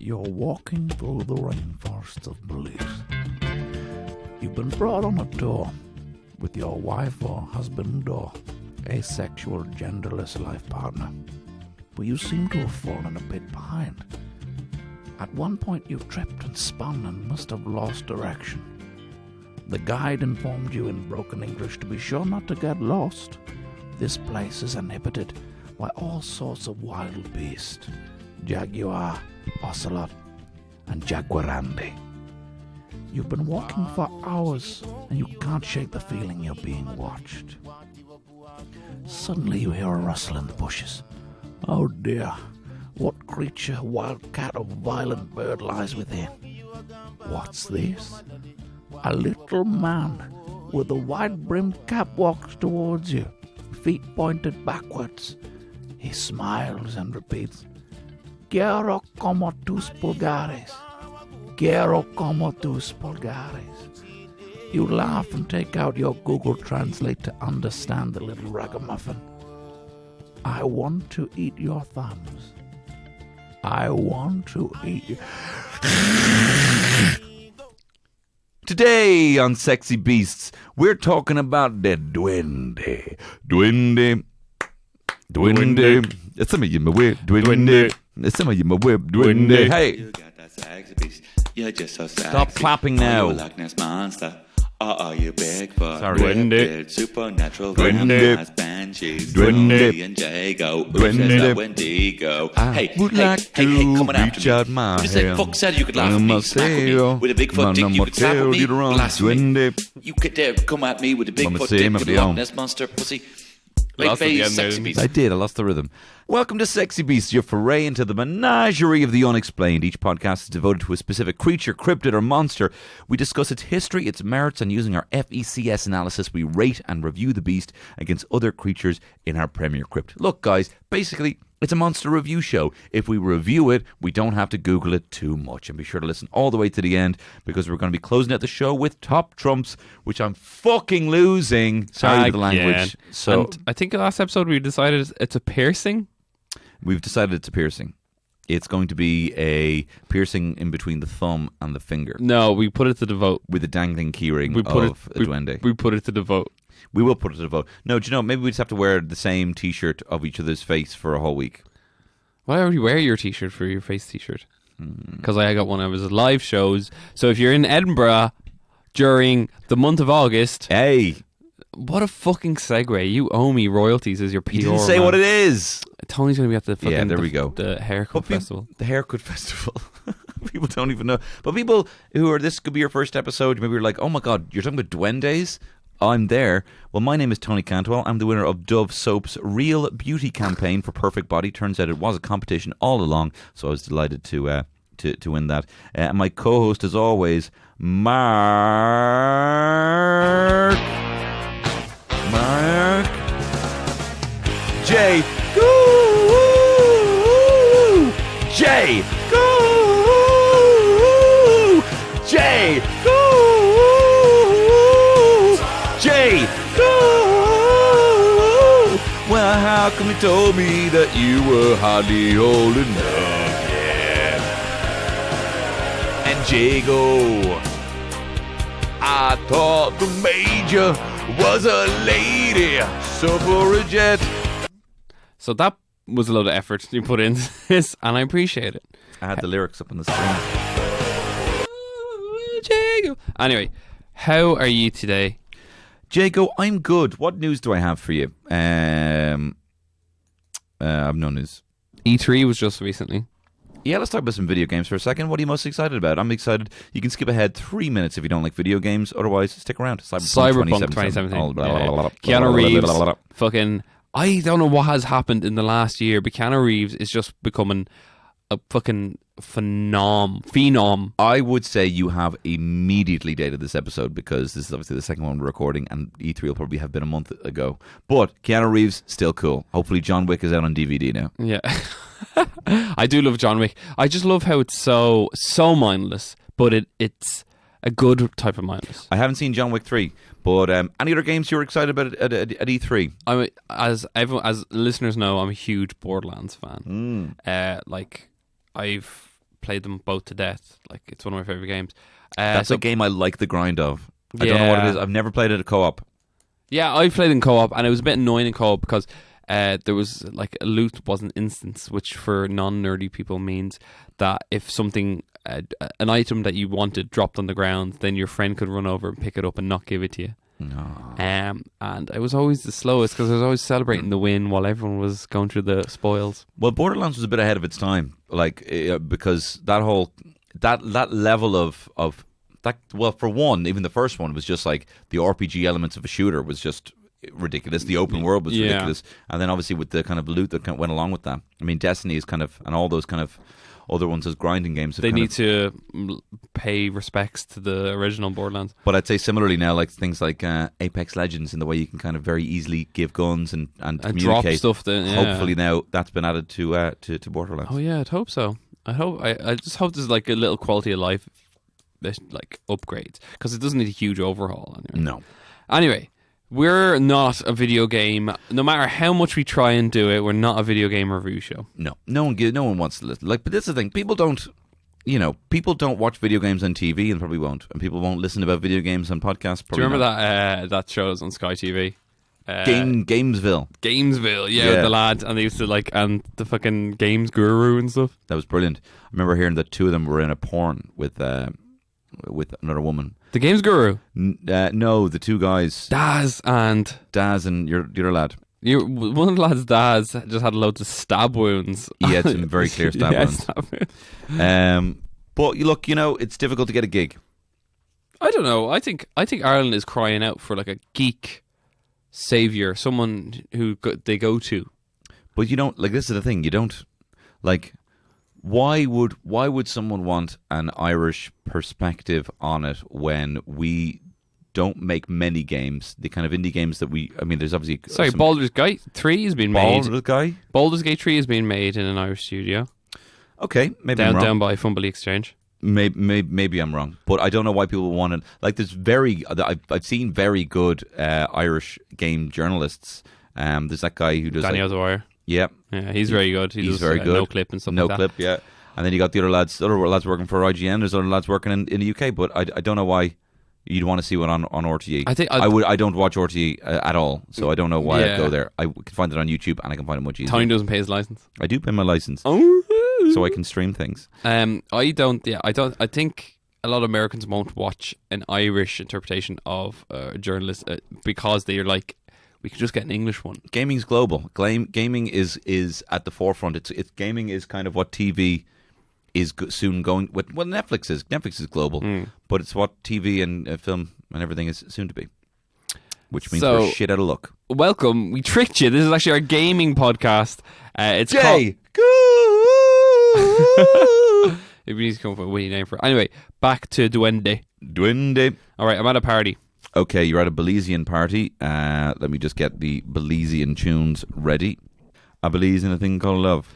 You're walking through the rainforest of beliefs. You've been brought on a tour with your wife or husband or asexual, genderless life partner, but you seem to have fallen a bit behind. At one point you tripped and spun and must have lost direction. The guide informed you in broken English to be sure not to get lost. This place is inhabited by all sorts of wild beasts. Jaguar, ocelot, and jaguarandi. You've been walking for hours and you can't shake the feeling you're being watched. Suddenly you hear a rustle in the bushes. Oh dear, what creature, wild cat or violent bird lies within? What's this? A little man with a wide-brimmed cap walks towards you, feet pointed backwards. He smiles and repeats, Quiero como tus pulgares. Quiero como tus pulgares. You laugh and take out your Google Translate to understand the little ragamuffin. I want to eat your thumbs. I want to eat... Today on Sexy Beasts, we're talking about the Duende. Duende. It's some of you, my whip. Duende. It's some of you, my whip. Duende. Hey. You got that sexy beast. You're just so sexy. Stop clapping now. Are you a Loch Ness monster? Or are you Bigfoot? Sorry. Duende. Supernatural Duende. vampires, banshees. Duende. And Jago. Duende. Wendigo. I would like to coming after reach me. out my You said hand. fuck said you could laugh at me, smack at me. With a Bigfoot dick, you could slap at me, blasphemy. Duende. You could dare come at me with a Mama Bigfoot say dick him with of a the Loch own. Ness monster pussy. Lost Like at the face, end there, sexy didn't beast. I did. I lost the rhythm. Welcome to Sexy Beasts, your foray into the menagerie of the unexplained. Each podcast is devoted to a specific creature, cryptid, or monster. We discuss its history, its merits, and using our FECS analysis, we rate and review the beast against other creatures in our Premier Crypt. Look, guys, basically, it's a monster review show. If we review it, we don't have to Google it too much. And be sure to listen all the way to the end, because we're going to be closing out the show with Top Trumps, which I'm fucking losing. Sorry for the language. So And I think last episode we decided it's a piercing. we've decided it's a piercing. It's going to be a piercing in between the thumb and the finger No, we put it to the vote. with a dangling keyring We put of a duende. We put it to the vote. We will put it to the vote. No, do you know, maybe we just have to wear the same T-shirt of each other's face for a whole week. Why would you wear your T-shirt for your face T-shirt? Because I got one of his live shows. So if you're in Edinburgh during the month of August, Hey, what a fucking segue! You owe me royalties as your PR. you didn't say what it is. Tony's going to be at the fucking Yeah, there we go. the haircut festival. The haircut festival. People don't even know. But people who are, this could be your first episode, maybe you're like, oh my God, you're talking about duendes? I'm there. Well, my name is Tony Cantwell. I'm the winner of Dove Soap's Real Beauty campaign for Perfect Body. Turns out it was a competition all along, so I was delighted to win that. And my co-host, as always, Mark J. Goo! J. Goo! J. Goo! J. Goo! Well, how come you told me that you were hardly old enough yet? And Jago, I thought the major was a lady suffragette. So that was a lot of effort you put into this, and I appreciate it. I had the lyrics up on the screen. Anyway, how are you today? Jago, I'm good. What news do I have for you? I have no news. E3 was just recently. Yeah, let's talk about some video games for a second. What are you most excited about? I'm excited. You can skip ahead 3 minutes if you don't like video games. Otherwise, stick around. Cyberpunk 2017. Keanu Reeves. Fucking, I don't know what has happened in the last year, but Keanu Reeves is just becoming a fucking phenom. I would say you have immediately dated this episode, because this is obviously the second one we're recording, and E3 will probably have been a month ago. But Keanu Reeves, still cool. Hopefully John Wick is out on DVD now. Yeah. I do love John Wick. I just love how it's so mindless, but it's a good type of mindless. I haven't seen John Wick 3, but any other games you were excited about at E3? As listeners know, I'm a huge Borderlands fan. Like, I've played them both to death. Like, it's one of my favorite games. That's a game I like the grind of. I don't know what it is. I've never played it at co-op. Yeah, I played in co-op, and it was a bit annoying in co-op because there was like a loot wasn't instance, which for non-nerdy people means that if something, an item that you wanted dropped on the ground, then your friend could run over and pick it up and not give it to you. No. And it was always the slowest because I was always celebrating the win while everyone was going through the spoils. Well, Borderlands was a bit ahead of its time, like because that level of that. Well, for one, even the first one was just like the RPG elements of a shooter was just ridiculous. The open world was ridiculous, and then obviously with the kind of loot that went along with that. I mean, Destiny is kind of, and all those kind of other ones as grinding games. They need to pay respects to the original Borderlands. But I'd say similarly now, like things like Apex Legends, in the way you can kind of very easily give guns and communicate. Drop stuff. Hopefully now that's been added to Borderlands. Oh yeah, I'd hope so. I just hope there's like a little quality of life, like upgrades, because it doesn't need a huge overhaul. Anyway. No. Anyway. We're not a video game. No matter how much we try and do it, we're not a video game review show. No one wants to listen. Like, but this is the thing. People don't watch video games on TV and probably won't, and people won't listen about video games on podcasts. Do you remember that shows on Sky TV? Gamesville. Gamesville, yeah, with the lads, and they used to and the fucking games guru and stuff. That was brilliant. I remember hearing that two of them were in a porn with another woman. The games guru? No, the two guys. Daz and your other lad. One of the lads, Daz, just had loads of stab wounds. He had some very clear stab wounds. But look, it's difficult to get a gig. I don't know. I think Ireland is crying out for like a geek savior, someone who they go to. But you don't, like, this is the thing. You don't, like, why would someone want an Irish perspective on it when we don't make many games, the kind of indie games that there's obviously... Sorry, Baldur's Gate 3 has been made. Baldur's Gate 3 has been made in an Irish studio. Okay, maybe I'm wrong. Down by Fumble Exchange. Maybe I'm wrong, but I don't know why people want it. Like, I've seen very good Irish game journalists. There's that guy who does... Danny O'Dwyer. Yeah, he's very good. He's very good. No clip and stuff like that. No clip, yeah. And then you got the other lads working for IGN. There's other lads working in the UK, but I don't know why you'd want to see one on RTE. I don't watch RTE at all, so I don't know why I'd go there. I can find it on YouTube, and I can find it much easier. Tony doesn't pay his license. I do pay my license, so I can stream things. I don't. Yeah, I don't. I think a lot of Americans won't watch an Irish interpretation of a journalist because they're like, we could just get an English one. Gaming's global. Gaming is at the forefront. It's gaming is kind of what TV is soon going. What Netflix is. Netflix is global, but it's what TV and film and everything is soon to be. Which means we're shit out of luck. Welcome. We tricked you. This is actually our gaming podcast. It's Jay. If we need to come up with a witty name for it. Anyway, back to Duende. All right, I'm at a party. Okay, you're at a Belizean party. Let me just get the Belizean tunes ready. I believe in a thing called love.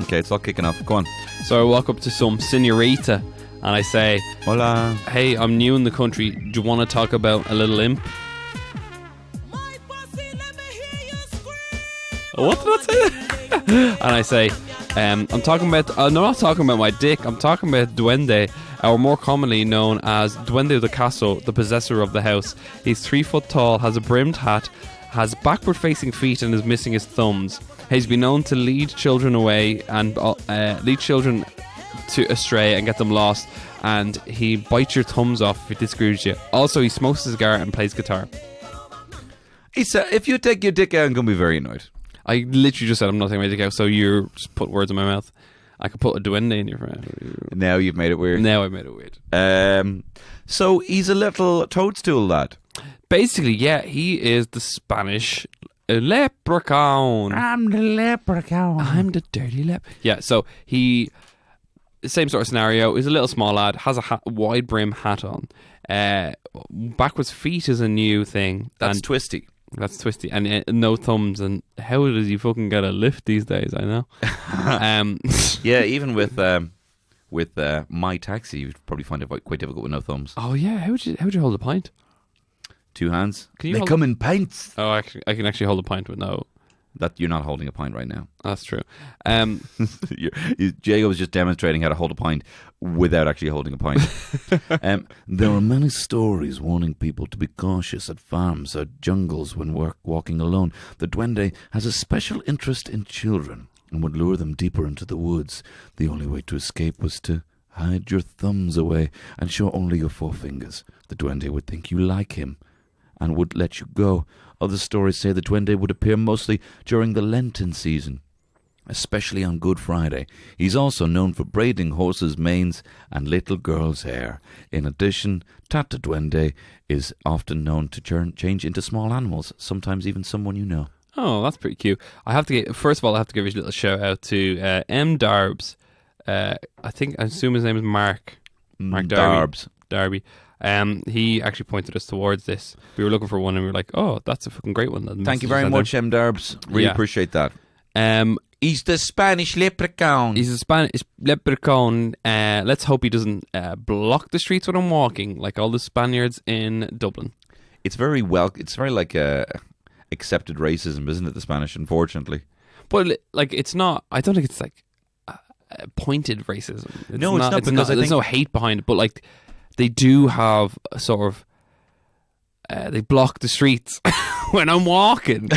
Okay, it's all kicking off. Go on. So I walk up to some senorita and I say, hola. Hey, I'm new in the country. Do you want to talk about a little imp? What did I say? And I say, I'm talking about... no, I'm not talking about my dick. I'm talking about Duende, or more commonly known as Duende de Caso, the possessor of the house. He's 3 foot tall, has a brimmed hat, has backward-facing feet, and is missing his thumbs. He's been known to lead children away and lead children to astray and get them lost. And he bites your thumbs off if he disagrees with you. Also, he smokes a cigar and plays guitar. He said, if you take your dick out, I'm going to be very annoyed. I literally just said I'm not taking my dick out, so you just put words in my mouth. I could put a duende in your friend. Now you've made it weird. Now I've made it weird. So he's a little toadstool lad. Basically, yeah, he is the Spanish leprechaun. I'm the leprechaun. I'm the dirty Yeah, so he... Same sort of scenario. He's a little small lad, has a wide brim hat on. Backwards feet is a new thing. That's twisty. That's twisty. And no thumbs. And how does he fucking get a lift these days? I know. Yeah, even with My Taxi, you'd probably find it quite difficult with no thumbs. Oh yeah, how would you hold a pint? 2 hands. Can you come in pints. Oh, I can actually hold a pint with no that you're not holding a pint right now. That's true. Jago was just demonstrating how to hold a pint without actually holding a pint. There are many stories warning people to be cautious at farms or jungles when walking alone. The Duende has a special interest in children and would lure them deeper into the woods. The only way to escape was to hide your thumbs away and show only your forefingers. The Duende would think you like him and would let you go. Other stories say the Duende would appear mostly during the Lenten season, especially on Good Friday. He's also known for braiding horses' manes and little girls' hair. In addition, Tata Duende is often known to change into small animals, sometimes even someone you know. Oh, that's pretty cute. First of all, I have to give a little shout out to M. Darbs. I assume his name is Mark. Mark Darby. He actually pointed us towards this. We were looking for one and we were like, oh, that's a fucking great one. Thank you very much, M. Darbs. Really appreciate that. He's the Spanish leprechaun. He's a Spanish leprechaun. Let's hope he doesn't block the streets when I'm walking, like all the Spaniards in Dublin. It's very like accepted racism, isn't it, the Spanish, unfortunately? But like, it's not, I don't think it's like pointed racism. It's not because there's no hate behind it, but like they do have a sort of they block the streets when I'm walking.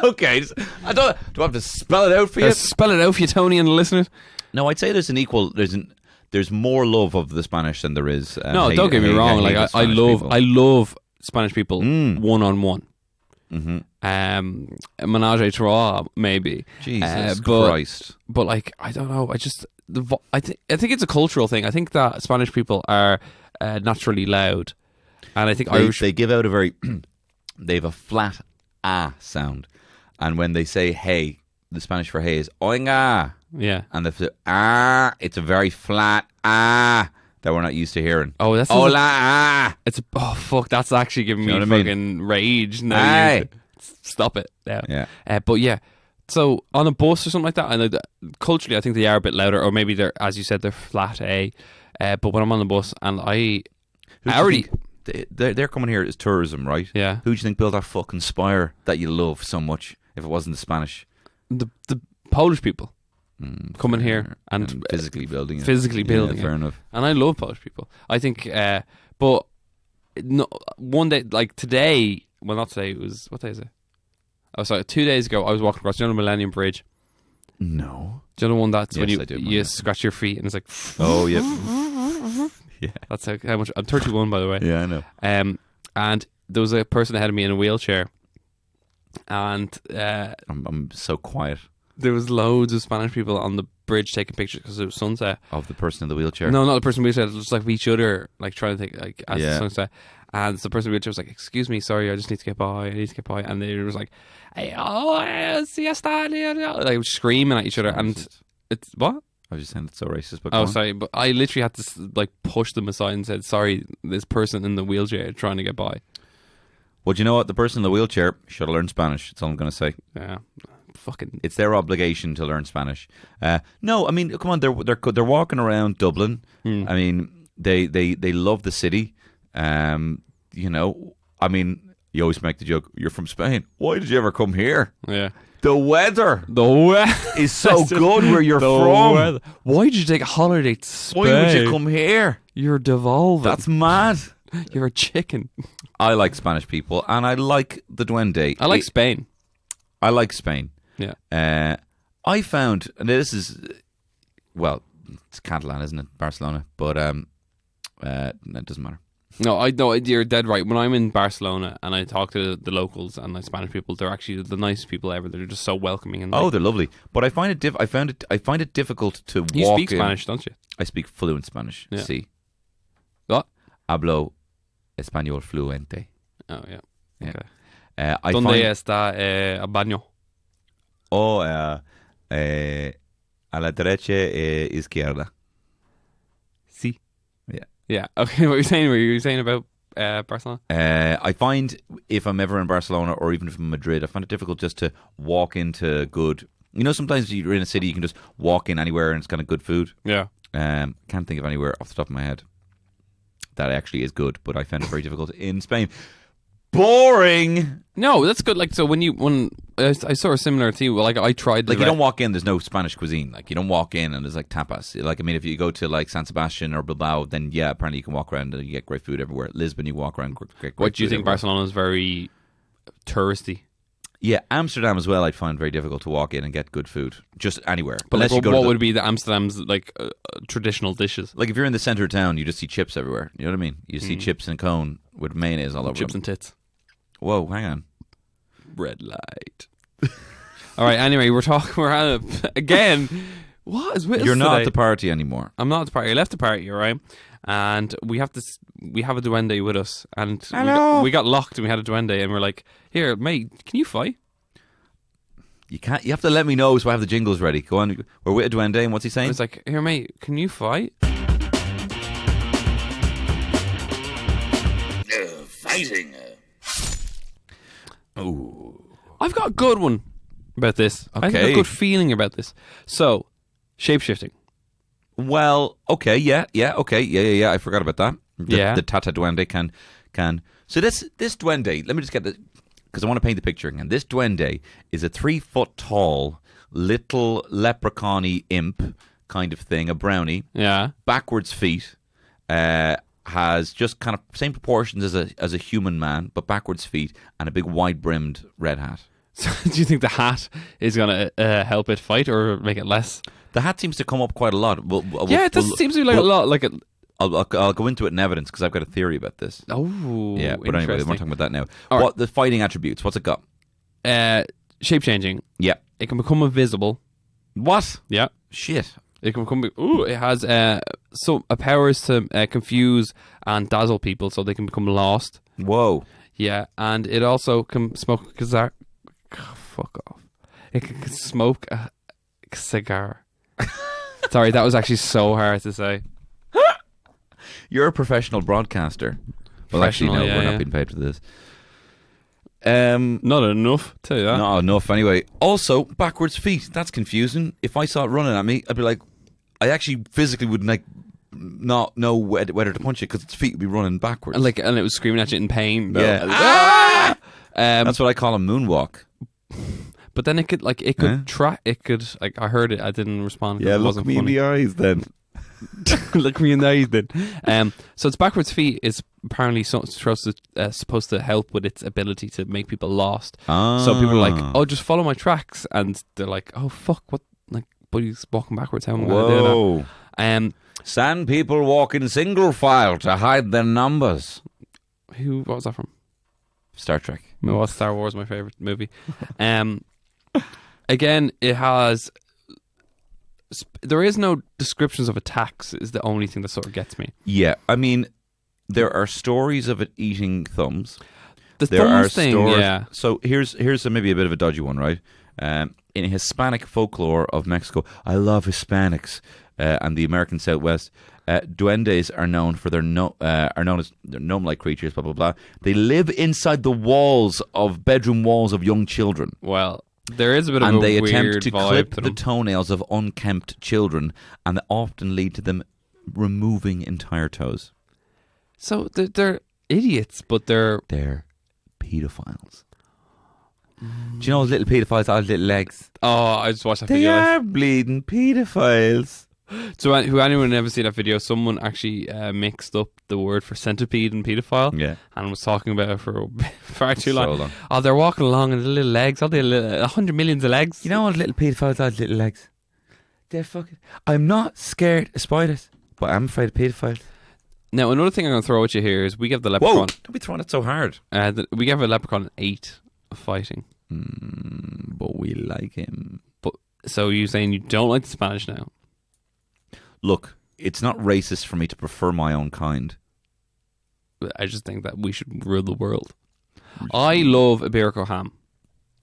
Okay, do I have to spell it out for you? Spell it out for you, Tony, and the listeners. No, I'd say there's more love of the Spanish than there is. No, don't get me wrong. Like I love Spanish people one-on-one. Mm-hmm. Menage a trois, maybe. Jesus Christ! But like, I don't know. I think it's a cultural thing. I think that Spanish people are naturally loud, and I think they give out a very they have a flat ah sound, and when they say hey, the Spanish for hey is oinga. Yeah, and the it's a very flat that we're not used to hearing. Oh, that's hola. Fuck. That's actually giving me fucking rage. Now stop it. Yeah. But yeah. So on a bus or something like that, and culturally, I think they are a bit louder, or maybe they're, as you said, they're flat A. But when I'm on the bus, and they're coming here as tourism, right? Yeah. Who do you think built that fucking spire that you love so much? If it wasn't the Spanish, the Polish people. Coming here and physically building it. Fair enough. And I love Polish people. I think, but no, one day, like today, well, not today, it was, what day is it? Oh, sorry, 2 days ago, I was walking across, the Millennium Bridge? No. Do you know the one that's when I you scratch your feet and it's like, oh, yeah. Yeah. That's how much, I'm 31, by the way. Yeah, I know. And there was a person ahead of me in a wheelchair, and I'm so quiet. There was loads of Spanish people on the bridge taking pictures because it was sunset. Of the person in the wheelchair? No, not the person in the wheelchair. It was just like each other, like trying to take, like, as the sunset. And the person in the wheelchair was like, excuse me, sorry, I just need to get by. And they was like, hey, siesta, like screaming at each other. And it's, what? I was just saying it's so racist. But sorry, but I literally had to like push them aside and said, sorry, this person in the wheelchair trying to get by. Well, you know what? The person in the wheelchair should have learned Spanish. That's all I'm going to say. Yeah. Fucking, it's their obligation to learn Spanish. No, I mean, come on, they're walking around Dublin. I mean, they love the city. You know, I mean, you always make the joke, you're from Spain. Why did you ever come here? Yeah. The weather is so good where you're from. Weather. Why did you take a holiday to Spain? Why would you come here? You're devolving. That's mad. You're a chicken. I like Spanish people, and I like the Duende. I like Spain. I like Spain. Yeah. I found, and this is, well, it's Catalan, isn't it? Barcelona, but it doesn't matter. No, you're dead right. When I'm in Barcelona and I talk to the locals and the Spanish people, they're actually the nicest people ever. They're just so welcoming and they're lovely. But I find it difficult to walk. You speak Spanish, don't you? I speak fluent Spanish. Yeah. Sí. What? Hablo español fluente. Oh yeah. Okay. ¿Dónde está el baño? A la derecha izquierda. Sí. Yeah. Yeah. Okay. What were you saying about Barcelona? I find if I'm ever in Barcelona or even if I'm in Madrid, I find it difficult just to walk into good. You know, sometimes you're in a city, you can just walk in anywhere and it's kind of good food. Yeah. Can't think of anywhere off the top of my head that actually is good, but I found it very difficult in Spain. Boring. No, that's good. Like, so when I sort of similar to you. Like I tried. Like you don't walk in. There's no Spanish cuisine. Like you don't walk in and there's like tapas. Like I mean, if you go to like San Sebastian or Bilbao, then yeah, apparently you can walk around and you get great food everywhere. Lisbon, you walk around. What do you think? Barcelona is very touristy. Yeah, Amsterdam as well. I'd find very difficult to walk in and get good food just anywhere. But unless like, you go what to would be the Amsterdam's like traditional dishes? like if you're in the centre of town, you just see chips everywhere. You know what I mean? You see chips and cone with mayonnaise all over chips them. and tits. Whoa, hang on. Red light. All right. Anyway, we're on again. What is with us You're not today? at the party anymore. I'm not at the party. I left the party, all right? And we have a duende with us, and we got locked, and we had a duende, and we're like, "Here, mate, can you fight?" You can't. You have to let me know so I have the jingles ready. Go on. We're with a duende, and what's he saying? It's like, "Here, mate, can you fight?" Fighting. Oh, I've got a good one about this. I have a good feeling about this. So, shapeshifting. well, okay, yeah, okay, yeah. I forgot about that. The Tata Duende can. So this duende. Let me just get the because I want to paint the picture again. This duende is a 3 foot tall little leprechaun-y imp kind of thing, a brownie. Yeah. Backwards feet. Has just kind of same proportions as a human man, but backwards feet and a big wide brimmed red hat. So, do you think the hat is going to help it fight or make it less? The hat seems to come up quite a lot. It seems to be like a lot. Like I'll go into it in evidence because I've got a theory about this. Oh, yeah. But anyway, we're not talking about that now. All what the fighting attributes? What's it got? Shape changing. Yeah. It can become invisible. What? Yeah. Shit. It can become. It has powers to confuse and dazzle people, so they can become lost. Whoa. Yeah, and it also can smoke a cigar. Fuck off. It can smoke a cigar. Sorry, that was actually so hard to say. You're a professional broadcaster. Well, actually, no, we're not being paid for this. Not enough, tell you that. Not enough, anyway. Also, backwards feet. That's confusing. If I saw it running at me, I'd be like, I actually physically would like not know whether to punch it because its feet would be running backwards. And it was screaming at you in pain. Yeah. Ah! That's what I call a moonwalk. But then it could I heard it. I didn't respond. Yeah, it look wasn't me funny. in the eyes then. Look me in the eyes then. So its backwards feet is apparently supposed to help with its ability to make people lost. So people are like, "Oh, just follow my tracks," and they're like, "Oh fuck, what?" Like, but he's walking backwards. How am I going to do that? Sand people walk in single file to hide their numbers. What was that from? Star Trek. Well, Star Wars, my favorite movie. Again, it has. There is no descriptions of attacks. Is the only thing that sort of gets me. Yeah, I mean, there are stories of it eating thumbs. There are thing, yeah. So here's maybe a bit of a dodgy one, right? In Hispanic folklore of Mexico, I love Hispanics and the American Southwest. Duendes are known for their as gnome-like creatures. Blah blah blah. They live inside the bedroom walls of young children. Well, there is a bit of and a they weird attempt to vibe clip to the toenails of unkempt children, and they often lead to them removing entire toes. So they're idiots, but they're pedophiles. Do you know those little pedophiles that have little legs? Oh, I just watched that They video. are bleeding pedophiles. So, anyone ever seen that video? Someone actually mixed up the word for centipede and paedophile, and was talking about it for far too long. Oh, they're walking along and the little legs, all the 100 millions of legs. You know what little pedophiles have little legs? They're fucking. I'm not scared of spiders, but I'm afraid of pedophiles. Now, another thing I'm going to throw at you here is we give the leprechaun. Whoa! Don't be throwing it so hard. We give a leprechaun an 8 of fighting. But we like him. So you're saying you don't like the Spanish now? Look, it's not racist for me to prefer my own kind. I just think that we should rule the world. I love Iberico ham.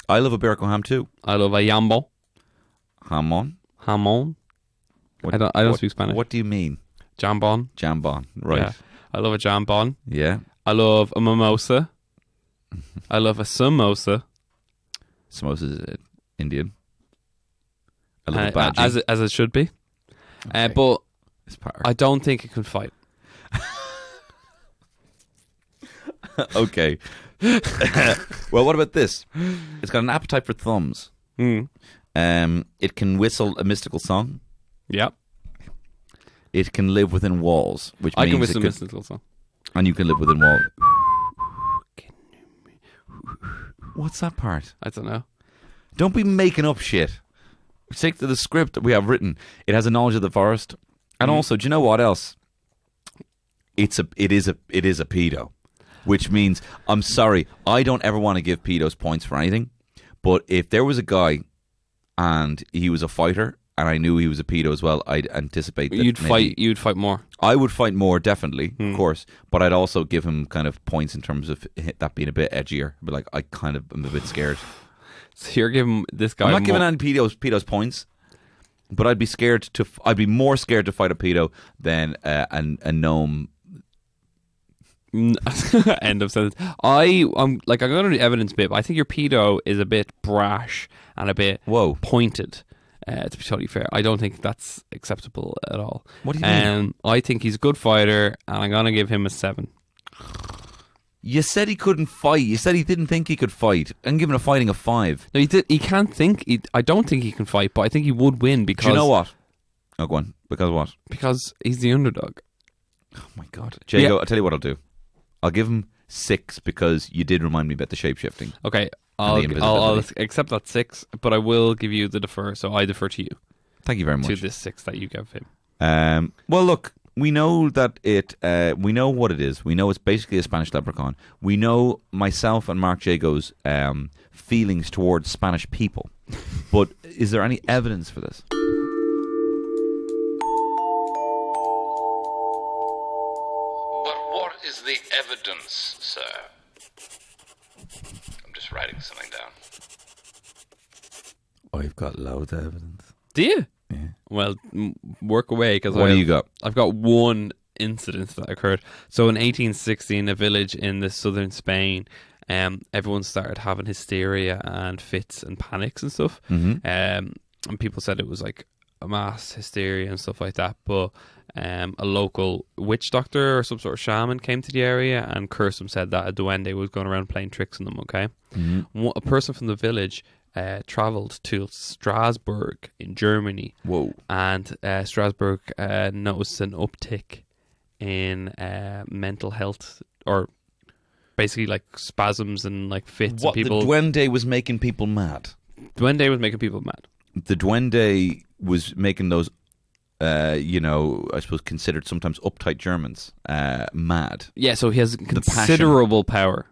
I love Iberico ham too. I love a jambo. Jamon. I don't speak Spanish. What do you mean? Jambon. Right. Yeah. I love a jambon. Yeah. I love a mimosa. I love a samosa. Samosa is Indian. I love a bhaji. As it should be. Okay. But I don't think it can fight. Okay. Well, what about this? It's got an appetite for thumbs. Mm. It can whistle a mystical song. Yep. It can live within walls, which I means can whistle a mystical song. And you can live within walls. What's that part? I don't know. Don't be making up shit. Stick to the script that we have written. It has a knowledge of the forest, and also, do you know what else? It is a pedo, which means I'm sorry. I don't ever want to give pedos points for anything, but if there was a guy and he was a fighter, and I knew he was a pedo as well, I'd anticipate that You'd fight more. I would fight more, definitely, of course, but I'd also give him kind of points in terms of that being a bit edgier. But like, I kind of am a bit scared. So you're giving this guy. I'm not giving any pedos points, but I'd be more scared to fight a pedo than a gnome. End of sentence. I'm going to do the evidence bit, but I think your pedo is a bit brash and a bit pointed. To be totally fair, I don't think that's acceptable at all. What do you mean? I think he's a good fighter, and I'm going to give him a 7. You said he couldn't fight. You said he didn't think he could fight. I'm giving a fighting a 5. No, he can't think. I don't think he can fight, but I think he would win because. Do you know what? Oh, go on. Because what? Because he's the underdog. Oh my God, Jago! I'll tell you what I'll do. I'll give him 6 because you did remind me about the shapeshifting. Okay, I'll accept that 6, but I will give you the defer. So I defer to you. Thank you very much. To this 6 that you gave him. Well, look, we know that we know what it is. We know it's basically a Spanish leprechaun. We know myself and Mark Jago's feelings towards Spanish people. But is there any evidence for this? Is the evidence, sir? I'm just writing something down. I've got loads of evidence. Do you? Yeah. Well, work away because what do you got? I've got one incident that occurred. So in 1860, in a village in the southern Spain, everyone started having hysteria and fits and panics and stuff. Mm-hmm. And people said it was like a mass hysteria and stuff like that, but a local witch doctor or some sort of shaman came to the area and cursed them, said that a duende was going around playing tricks on them, okay? Mm-hmm. A person from the village travelled to Strasbourg in Germany. Whoa. And Strasbourg noticed an uptick in mental health, or basically like spasms and like fits. What, and people, the duende was making people mad? Duende was making people mad. The duende was making those I suppose considered sometimes uptight Germans mad. Yeah, so he has considerable power.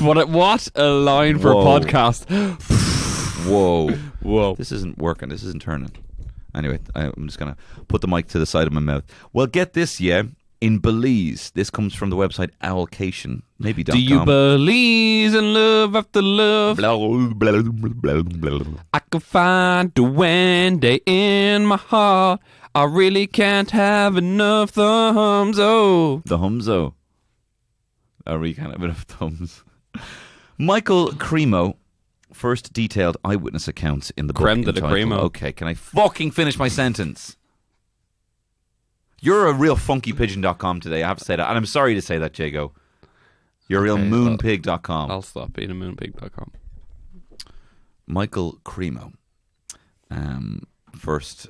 What a line for a podcast. Whoa. This isn't working. This isn't turning. Anyway, I'm just going to put the mic to the side of my mouth. Well, get this, yeah. In Belize, this comes from the website Owlcation, maybe.com. Do you believe in love after love? Blah, blah, blah, blah. I can find duende in my heart. I really can't have enough thumbs, oh. The humzo. I really can't have enough thumbs. Michael Cremo first detailed eyewitness accounts in the book entitled... Okay, can I fucking finish my sentence? You're a real funkypigeon.com today, I have to say that. And I'm sorry to say that, Jago. You're a real moonpig.com. I'll stop being a moonpig.com. Michael Cremo. First,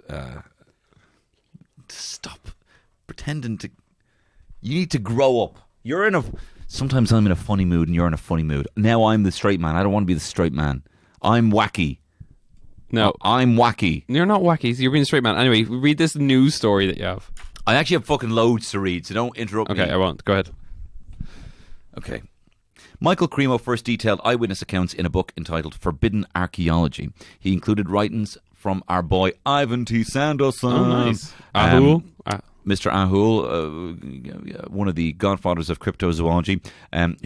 stop pretending to... You need to grow up. You're in a... Sometimes I'm in a funny mood and you're in a funny mood. Now I'm the straight man. I don't want to be the straight man. I'm wacky. No. I'm wacky. You're not wacky. You're being a straight man. Anyway, read this news story that you have. I actually have fucking loads to read, so don't interrupt me. Okay, I won't. Go ahead. Okay. Michael Cremo first detailed eyewitness accounts in a book entitled Forbidden Archaeology. He included writings from our boy Ivan T. Sanderson. Oh, nice. Ahul. Mr. Ahul, one of the godfathers of cryptozoology,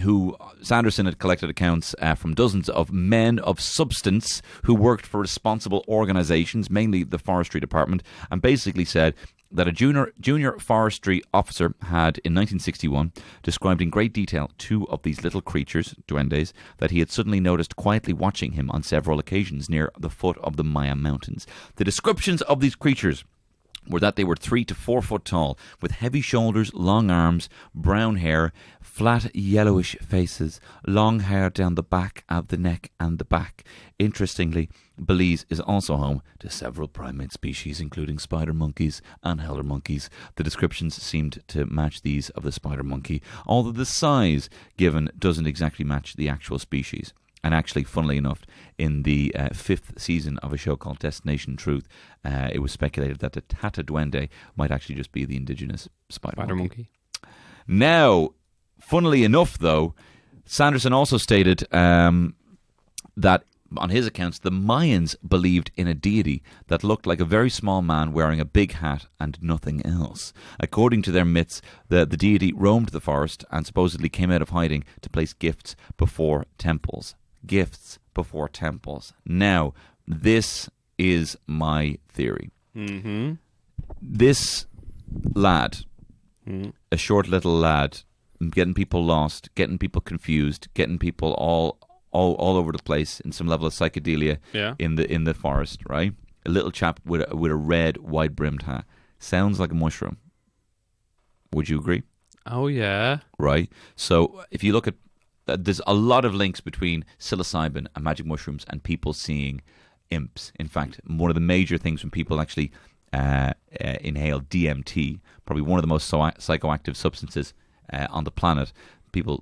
who Sanderson had collected accounts from dozens of men of substance who worked for responsible organizations, mainly the forestry department, and basically said that a junior forestry officer had, in 1961, described in great detail 2 of these little creatures, duendes, that he had suddenly noticed quietly watching him on several occasions near the foot of the Maya Mountains. The descriptions of these creatures were that they were 3 to 4 foot tall, with heavy shoulders, long arms, brown hair, flat yellowish faces, long hair down the back of the neck and the back. Interestingly, Belize is also home to several primate species, including spider monkeys and howler monkeys. The descriptions seemed to match these of the spider monkey, although the size given doesn't exactly match the actual species. And actually, funnily enough, in the 5th season of a show called Destination Truth, it was speculated that the Tata Duende might actually just be the indigenous spider monkey. Now, funnily enough, though, Sanderson also stated that, on his accounts, the Mayans believed in a deity that looked like a very small man wearing a big hat and nothing else. According to their myths, the deity roamed the forest and supposedly came out of hiding to place gifts before temples. Gifts before temples. Now, this is my theory. Mm-hmm. This lad, a short little lad, getting people lost, getting people confused, getting people all over the place in some level of psychedelia in the forest, right? A little chap with a red, wide-brimmed hat. Sounds like a mushroom. Would you agree? Oh, yeah. Right. So if you look at there's a lot of links between psilocybin and magic mushrooms and people seeing imps. In fact, one of the major things when people actually inhale DMT, probably one of the most psychoactive substances on the planet,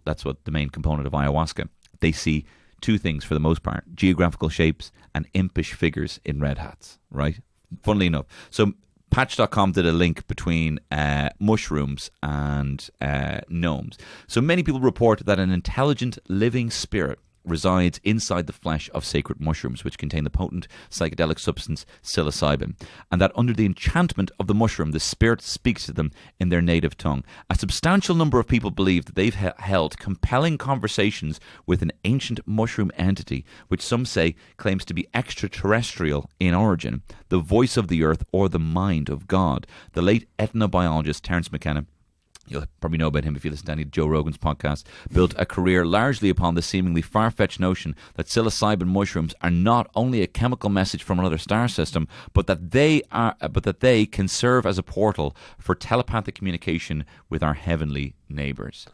that's what the main component of ayahuasca, they see two things for the most part: geographical shapes and impish figures in red hats, right? Funnily enough. So Patch.com did a link between mushrooms and gnomes. So many people report that an intelligent living spirit resides inside the flesh of sacred mushrooms, which contain the potent psychedelic substance psilocybin, and that under the enchantment of the mushroom, the spirit speaks to them in their native tongue. A substantial number of people believe that they've held compelling conversations with an ancient mushroom entity, which some say claims to be extraterrestrial in origin, the voice of the earth, or the mind of God. The late ethnobiologist Terence McKenna, you'll probably know about him if you listen to any of Joe Rogan's podcasts, built a career largely upon the seemingly far-fetched notion that psilocybin mushrooms are not only a chemical message from another star system, but that they can serve as a portal for telepathic communication with our heavenly neighbours.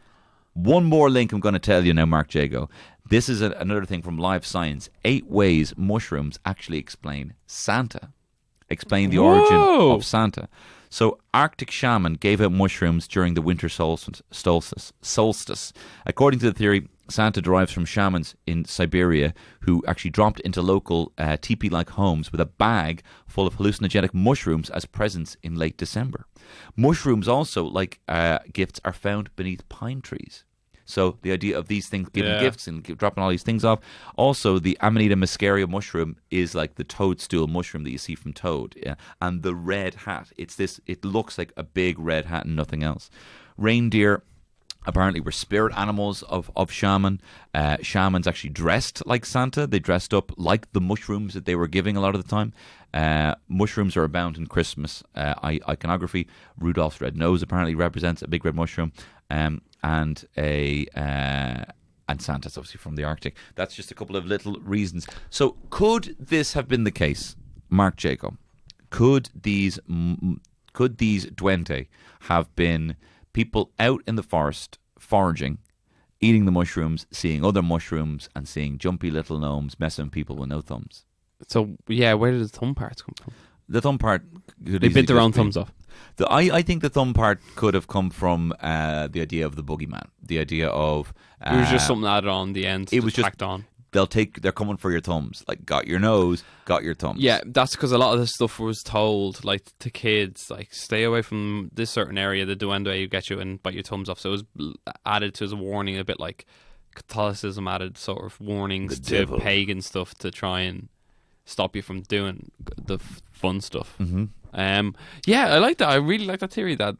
One more link I'm going to tell you now, Mark Jago. This is another thing from Live Science. 8 ways mushrooms actually explain Santa. Explain the origin of Santa. So, Arctic shaman gave out mushrooms during the winter solstice. According to the theory, Santa derives from shamans in Siberia who actually dropped into local teepee-like homes with a bag full of hallucinogenic mushrooms as presents in late December. Mushrooms also, like gifts, are found beneath pine trees. So the idea of these things giving gifts and dropping all these things off. Also, the Amanita muscaria mushroom is like the toadstool mushroom that you see from toad. Yeah? And the red hat, it looks like a big red hat and nothing else. Reindeer apparently were spirit animals of shaman. Shamans actually dressed like Santa. They dressed up like the mushrooms that they were giving a lot of the time. Mushrooms are abound in Christmas iconography. Rudolph's red nose apparently represents a big red mushroom. And Santa's obviously from the Arctic. That's just a couple of little reasons. So could this have been the case, Mark Jacob? Could these Duende have been people out in the forest foraging, eating the mushrooms, seeing other mushrooms, and seeing jumpy little gnomes messing with people with no thumbs? So yeah, where did the thumb parts come from? The thumb part, they bit their own thumbs off. I think the thumb part could have come from the idea of the boogeyman. The idea of it was just something added on the end. It was just tacked on. They're coming for your thumbs. Like, got your nose, got your thumbs. Yeah, that's because a lot of this stuff was told, like, to kids, like, stay away from this certain area. The Duende will get you and bite your thumbs off. So it was added to as a warning, a bit like Catholicism added sort of warnings to pagan stuff to try and stop you from doing the fun stuff. Mm-hmm. Yeah, I like that. I really like that theory that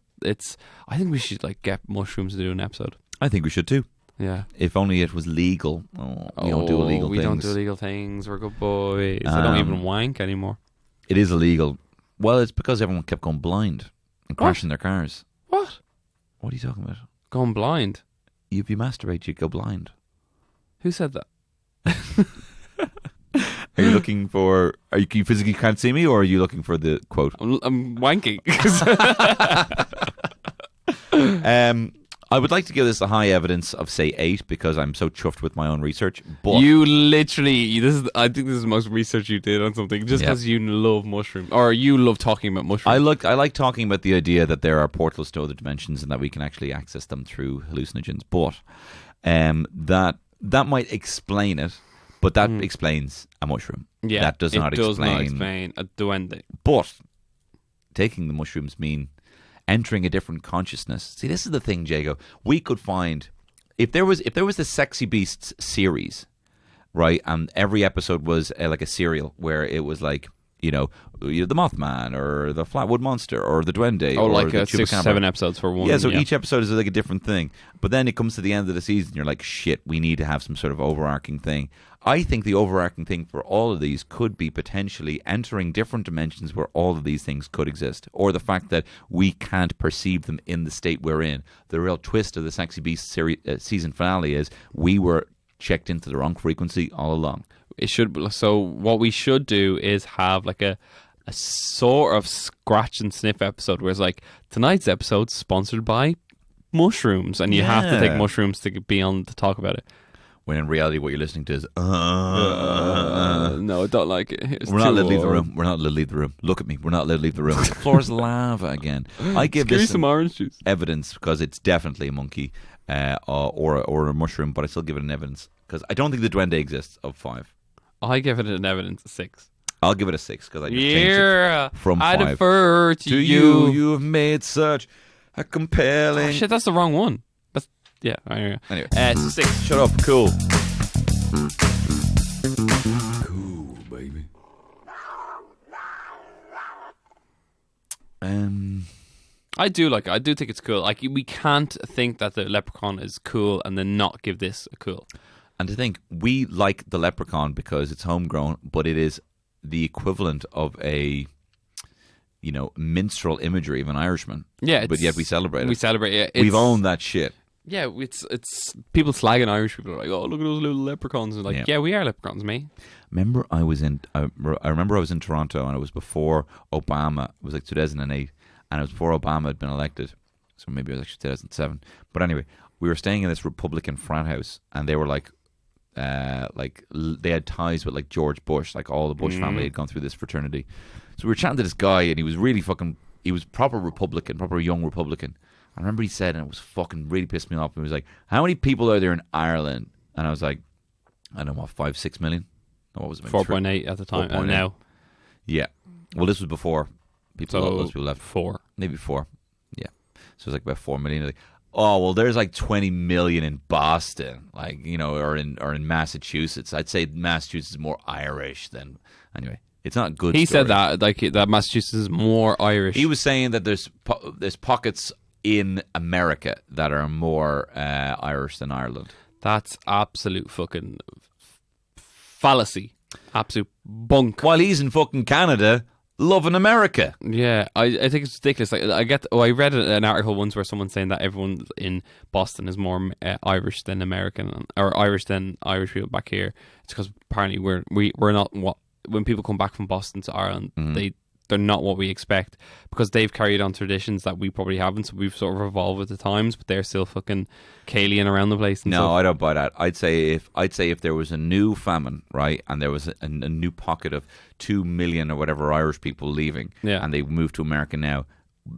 I think we should like get mushrooms to do an episode. I think we should too. Yeah. If only it was legal. We don't do illegal things. We don't do illegal things. We're good boys. I don't even wank anymore. It is illegal. Well, it's because everyone kept going blind and crashing their cars. What? What are you talking about? Going blind? If you masturbate, you go blind. Who said that? Are you looking for? You physically can't see me, or are you looking for the quote? I'm wanking. I would like to give this a high evidence of say 8 because I'm so chuffed with my own research. But you literally, I think this is the most research you did on something, just because you love mushrooms, or you love talking about mushrooms. I like talking about the idea that there are portals to other dimensions and that we can actually access them through hallucinogens. But that might explain it, but that explains a mushroom. Yeah, that does not explain a duende. But taking the mushrooms mean entering a different consciousness. See, this is the thing, Jago. We could find if there was the Sexy Beasts series, right, and every episode was like a serial where it was like the Mothman or the Flatwood Monster or the Duende, or like the 6 or 7 episodes for one. Yeah, so each episode is like a different thing. But then it comes to the end of the season, you're like, shit, we need to have some sort of overarching thing. I think the overarching thing for all of these could be potentially entering different dimensions where all of these things could exist, or the fact that we can't perceive them in the state we're in. The real twist of the Sexy Beast series, season finale is we were checked into the wrong frequency all along. It should. So what we should do is have like a sort of scratch and sniff episode where it's like, tonight's episode sponsored by mushrooms, and you have to take mushrooms to be on to talk about it. When in reality, what you're listening to is no, I don't like it. We're not allowed to leave the room. We're not allowed to leave the room. Look at me. We're not allowed to leave the room. The floor's lava again. I give this some orange juice evidence because it's definitely a monkey or a mushroom, but I still give it an evidence because I don't think the Duende exists of 5. I give it an evidence of 6. I'll give it a 6 because I just changed it from 5. I defer to you. You have made such a compelling. Oh, shit, that's the wrong one. Yeah. Anyway, it's a 6. Shut up. Cool. Cool, baby. I do like it. I do think it's cool. Like, we can't think that the leprechaun is cool and then not give this a cool. And to think, we like the leprechaun because it's homegrown, but it is the equivalent of a minstrel imagery of an Irishman. Yeah, but yet we celebrate it. We celebrate it. We've owned that shit. Yeah, it's people slagging Irish people are like, oh, look at those little leprechauns. And like, yeah, we are leprechauns, mate. Remember, I remember I was in Toronto, and it was before Obama. It was like 2008, and it was before Obama had been elected. So maybe it was actually 2007. But anyway, we were staying in this Republican frat house, and they were like they had ties with like George Bush, like all the Bush family had gone through this fraternity. So we were chatting to this guy, and he was really he was proper Republican, proper young Republican. I remember he said, and it was fucking really pissed me off. He was like, "How many people are there in Ireland?" And I was like, "I don't know, 5-6 million." No, what was it? 4.8 at the time, and now, yeah. Well, this was before most people left. 4, maybe 4. Yeah, so it was like about 4 million. Like, oh well, there's like 20 million in Boston, like or in Massachusetts. I'd say Massachusetts is more Irish than anyway. It's not good. He said that that Massachusetts is more Irish. He was saying that there's pockets in America that are more Irish than Ireland. That's absolute fucking fallacy. Absolute bunk. While he's in fucking Canada, loving America. Yeah, I think it's ridiculous. Like, I read an article once where someone's saying that everyone in Boston is more Irish than American, or Irish than Irish people back here. It's because apparently we're not what, when people come back from Boston to Ireland, they're not what we expect, because they've carried on traditions that we probably haven't, so we've sort of evolved with the times, but they're still fucking Kalian around the place. No, I don't buy that. I'd say if there was a new famine, right, and there was a new pocket of 2 million or whatever Irish people leaving, and they moved to America now,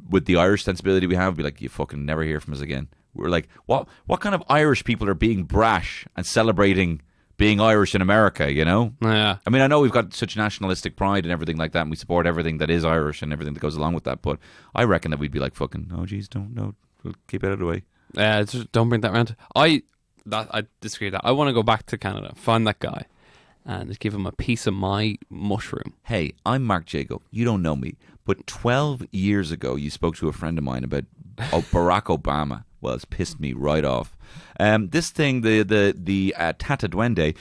with the Irish sensibility we have, we'd be like, you fucking never hear from us again. We're like, what kind of Irish people are being brash and celebrating being Irish in America, Yeah. I mean, I know we've got such nationalistic pride and everything like that, and we support everything that is Irish and everything that goes along with that, but I reckon that we'd be like, fucking, oh, geez, we'll keep it out of the way. Just don't bring that around. I disagree with that. I want to go back to Canada, find that guy, and just give him a piece of my mushroom. Hey, I'm Mark Jago. You don't know me, but 12 years ago, you spoke to a friend of mine about Barack Obama. Well, it's pissed me right off. This thing, the Tata Duende,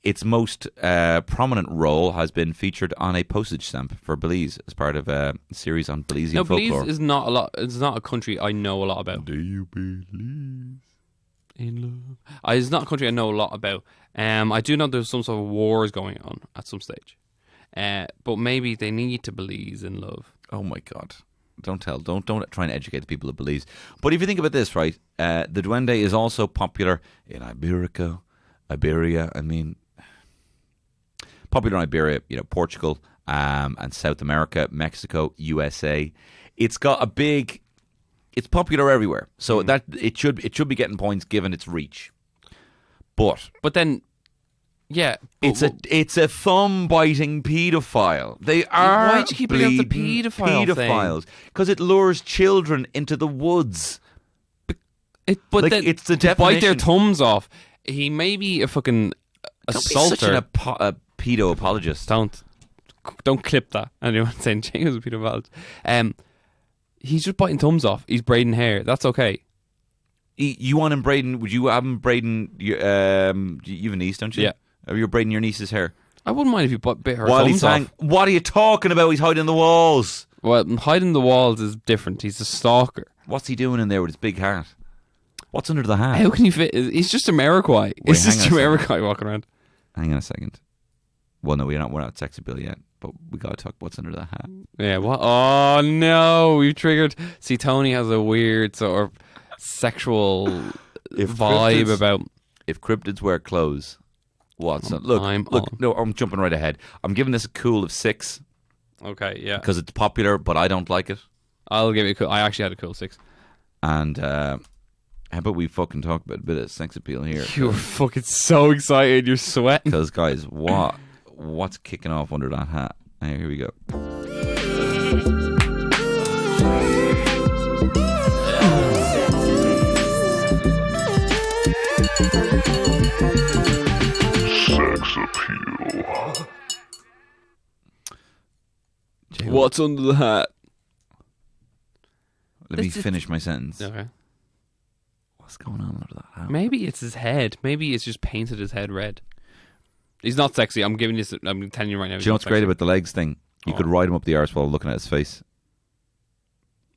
its most prominent role has been featured on a postage stamp for Belize as part of a series on Belizean folklore. Belize is not a lot. It's not a country I know a lot about. Do you believe in love. It's not a country I know a lot about. I do know there's some sort of wars going on at some stage. But maybe they need to believe in love. Oh my God. Don't try and educate the people of Belize. But if you think about this, right, the Duende is also popular in Iberia. I mean, popular in Iberia, Portugal, and South America, Mexico, USA. It's popular everywhere. So that it should be getting points given its reach. But then, yeah, it's a thumb-biting paedophile. They are. Why'd you keep bringing up the paedophiles? Because it lures children into the woods. But then, it's the to definition. bite their thumbs off. He may be a fucking assaulter. Don't be such a pedo apologist. Don't clip that. Anyone saying James is a pedo apologist. He's just biting thumbs off. He's braiding hair. That's okay. You want him braiding? Would you have him braiding? You have a niece, don't you? Yeah. You're braiding your niece's hair. I wouldn't mind if you bit her thumbs off. What are you talking about? He's hiding the walls. Well, hiding the walls is different. He's a stalker. What's he doing in there with his big hat? What's under the hat? How can he fit? He's just Jamiroquai. He's just Jamiroquai walking around. Hang on a second. Well, no, we're not Sexy Bill yet, but we got to talk what's under the hat. Yeah, what? Oh, no. We've triggered. See, Tony has a weird sort of sexual vibe about... If cryptids wear clothes, what's up? Look, no, I'm jumping right ahead. I'm giving this a cool of 6. Okay, yeah. Because it's popular, but I don't like it. I'll give it a cool... I actually had a cool 6. And how about we fucking talk about a bit of sex appeal here? You're fucking so excited. You're sweating. Because, guys, what's kicking off under that hat? Here we go. Sex appeal. What's under the hat? Let me finish my sentence. Okay. What's going on under that hat? Maybe it's his head. Maybe it's just painted his head red. He's not sexy. I'm telling you right now. Do you know what's great about the legs thing? You could ride him up the arse while looking at his face.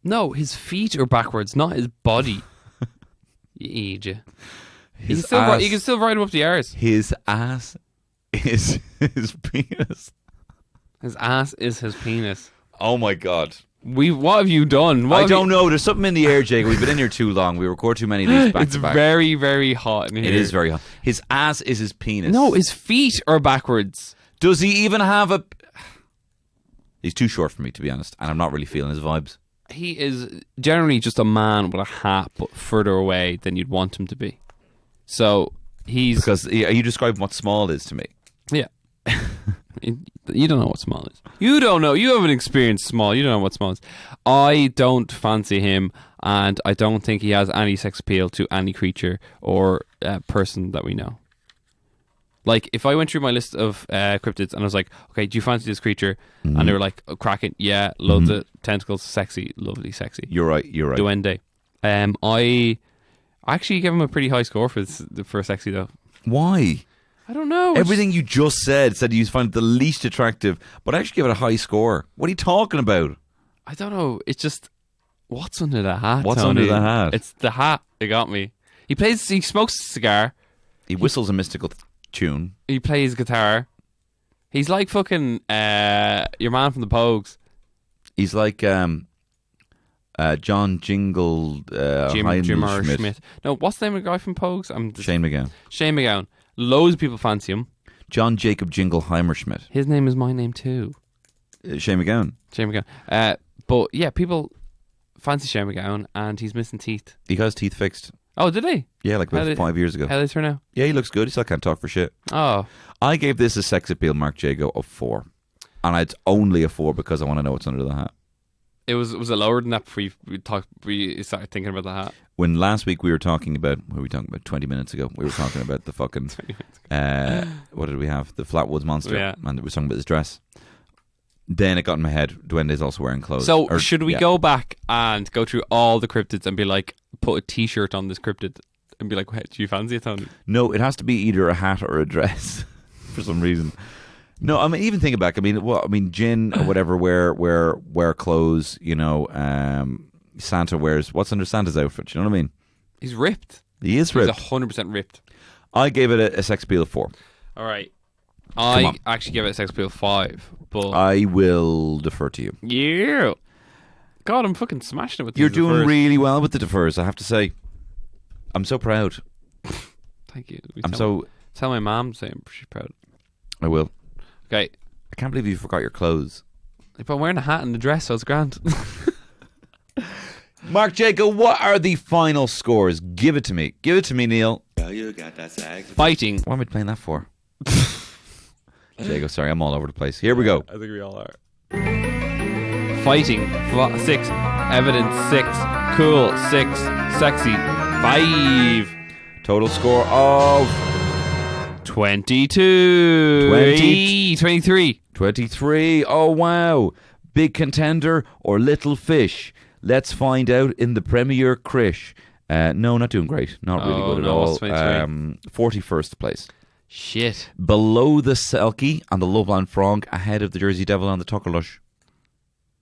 No, his feet are backwards, not his body. You idiot. You can still ride him up the arse. His ass is his penis. His ass is his penis. Oh my God. What have you done? I don't know. There's something in the air, Jake. We've been in here too long. We record too many of these back to back. It's very, very hot in here. It is very hot. His ass is his penis. No, his feet are backwards. Does he even have a... He's too short for me, to be honest. And I'm not really feeling his vibes. He is generally just a man with a hat, but further away than you'd want him to be. So he's... Because are you describing what small is to me? Yeah. You don't know what small is. You don't know. You haven't experienced small. You don't know what small is. I don't fancy him, and I don't think he has any sex appeal to any creature or person that we know. Like, if I went through my list of cryptids and I was like, okay, do you fancy this creature? Mm-hmm. And they were like, oh, Kraken, yeah, loads of tentacles, sexy, lovely, sexy. You're right. Duende. I actually gave him a pretty high score for sexy, though. Why? I don't know. Everything you just said you find it the least attractive, but I actually give it a high score. What are you talking about? I don't know. It's just, what's under the hat? What's Tony? under the hat? It's the hat. It got me. He smokes a cigar. He whistles a mystical tune. He plays guitar. He's like fucking your man from the Pogues. He's like John Jingle Jim Schmidt. No, what's the name of the guy from Pogues? Shane MacGowan. Shane MacGowan. Loads of people fancy him. John Jacob Jingleheimer Schmidt. His name is my name too. Shane MacGowan. Shane MacGowan. But yeah, people fancy Shane MacGowan, and he's missing teeth. He got his teeth fixed. Oh, did he? Yeah, like about 5 years ago. How did they turn out? Yeah, he looks good. He still can't talk for shit. Oh. I gave this a sex appeal, Mark Jago, of 4. And it's only a 4 because I want to know what's under the hat. Was it lower than that before you started thinking about the hat? When last week we were talking about, 20 minutes ago, we were talking about the fucking, what did we have? The Flatwoods Monster. Yeah. And we were talking about his dress. Then it got in my head, Duende's also wearing clothes. So should we go back and go through all the cryptids and be like, put a t-shirt on this cryptid and be like, do you fancy it, Tony? No, it has to be either a hat or a dress for some reason. No, I mean, even thinking back, Jinn or whatever wear clothes, Santa wears, what's under Santa's outfit? You know what I mean? He's ripped. He is He's ripped. 100% ripped. I gave it a sex appeal of 4. All right. I actually gave it a sex appeal of 5. But I will defer to you. yeah. God, I'm fucking smashing it with You're these doing defers. really well with the defers, I have to say. I'm so proud. Thank you. Tell my mom saying she's proud. I will. Okay. I can't believe you forgot your clothes. If I'm wearing a hat and a dress, so it's grand. Mark Jacob, what are the final scores? Give it to me. Give it to me, Neil. Fighting. What am I playing that for? Jacob, sorry, I'm all over the place. Here we go. I think we all are. Fighting. 6. Evidence. 6. Cool. 6. Sexy. 5. Total score of 22. 23. 23. Oh, wow. Big contender or little fish? Let's find out in the Premier Crish. No, not doing great. Not really good at all. 41st place. Shit. Below the Selkie and the Loveland Frog, ahead of the Jersey Devil and the Tuckerlush.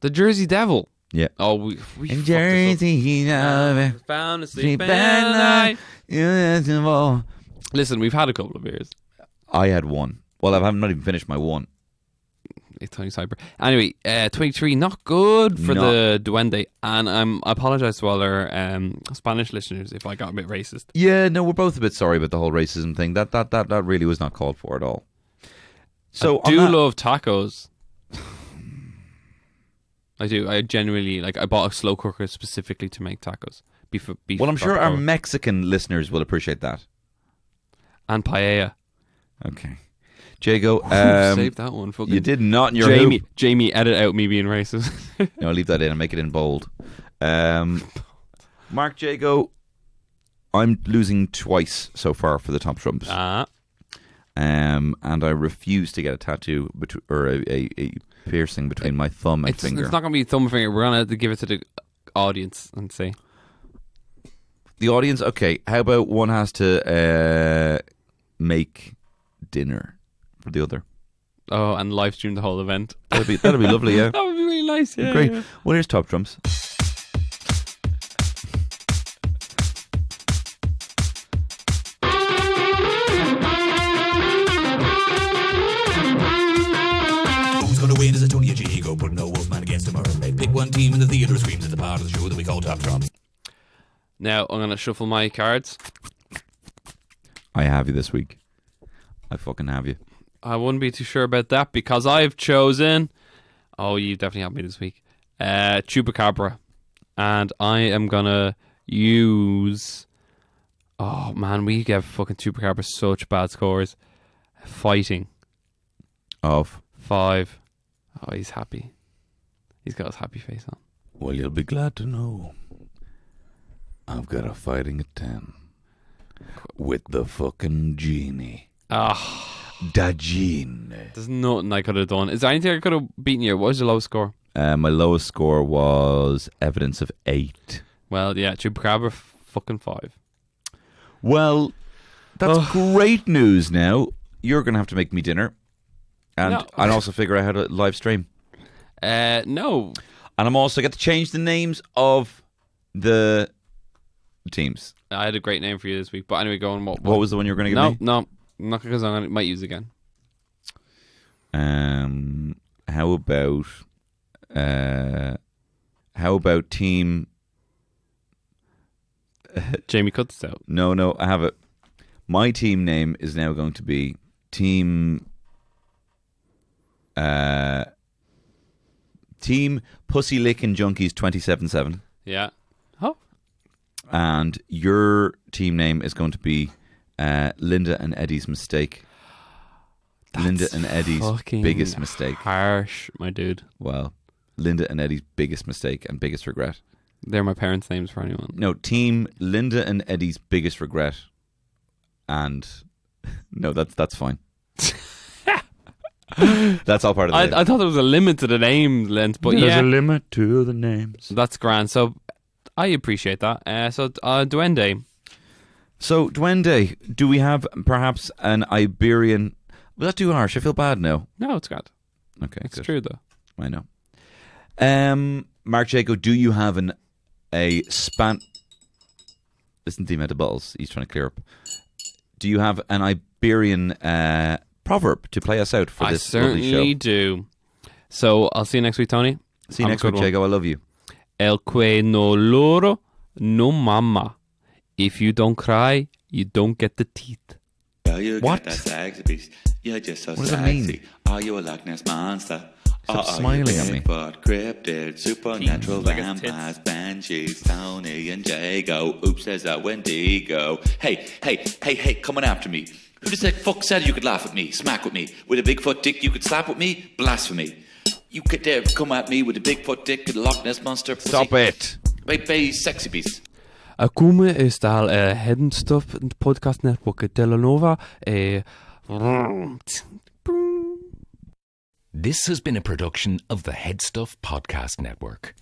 The Jersey Devil. Yeah. Oh, we in Jersey, found a sleep at night. Listen, we've had a couple of beers. I had one. Well, I haven't not even finished my one. It's Tony Cyber. Anyway, 23, not good for the Duende. And I apologise to all our Spanish listeners if I got a bit racist. Yeah, no, we're both a bit sorry about the whole racism thing. That really was not called for at all. So I do love tacos. I do. I genuinely, I bought a slow cooker specifically to make tacos. Beef well, I'm sure barbacoa. our Mexican listeners will appreciate that. And paella. Okay. Jago, save that one. Fucking you did not in your Jamie, edit out me being racist. No, leave that in and make it in bold. Mark Jago, I'm losing twice so far for the top trumps. And I refuse to get a tattoo or a piercing between my thumb and finger. It's not going to be thumb and finger. We're going to have to give it to the audience and see. The audience? Okay. How about one has to make dinner for the other? Oh, and live stream the whole event. That'd be lovely, yeah. That would be really nice, yeah. Great. Yeah. Well, here's top trumps. Win is a Tony Jago, put no wolfman against a mermaid. Pick one team and the theatre screams at the part of the show that we call Top Trumps. Now I'm going to shuffle my cards. I have you this week. I fucking have you. I wouldn't be too sure about that because I've chosen... Oh, you definitely have me this week. Chupacabra. And I am going to use... Oh, man, we gave fucking Chupacabra such bad scores. Fighting. Of? 5. Oh, he's happy. He's got his happy face on. Well, you'll be glad to know I've got a fighting at 10 with the fucking genie. Da genie. There's nothing I could have done. Is there anything I could have beaten you? What was your lowest score? My lowest score was evidence of 8. Well, yeah, Chupacabra fucking 5. Well, that's great news now. You're going to have to make me dinner. And also figure out how to live stream. No. And I'm also going to change the names of the teams. I had a great name for you this week. But anyway, go on. What was the one you were going to give me? No, not because I might use it again. How about team... Jamie, cut this out. No, I have it. My team name is now going to be Team... Team Pussy Licking Junkies 27/7. Yeah. Oh. And your team name is going to be Linda and Eddie's Mistake. That's Linda and Eddie's biggest mistake. Harsh, my dude. Well, Linda and Eddie's biggest mistake and biggest regret. They're my parents' names for anyone. No, Team Linda and Eddie's biggest regret. And no, that's fine. That's all part of the name. I thought there was a limit to the name length, but There's a limit to the names. That's grand. So I appreciate that. Duende. So Duende, do we have perhaps an Iberian? Was that too harsh? I feel bad now. No, it's good. Okay, it's good. true though. I know. Mark Jaco, do you have a Listen to him at the bottles. He's trying to clear up. Do you have an Iberian proverb to play us out for this lovely show? I certainly do. So I'll see you next week, Tony. See you next week, Jago. I love you. El que no llora, no mama. If you don't cry, you don't get the teeth. What? You're just so what does it mean? Are you a Loch Ness monster? Stop smiling at me. Cryptid, supernatural, vampires, banshees, Tony and Jago. Oops, there's that Wendigo. Hey, coming after me. Who the fuck said you could laugh at me, smack with me? With a Bigfoot dick you could slap with me? Blasphemy. You could dare come at me with a Bigfoot dick and a Loch Ness monster. Pussy. Stop it. Bay sexy beast. Come está Head Stuff Podcast Network Telenova. This has been a production of the Head Stuff Podcast Network.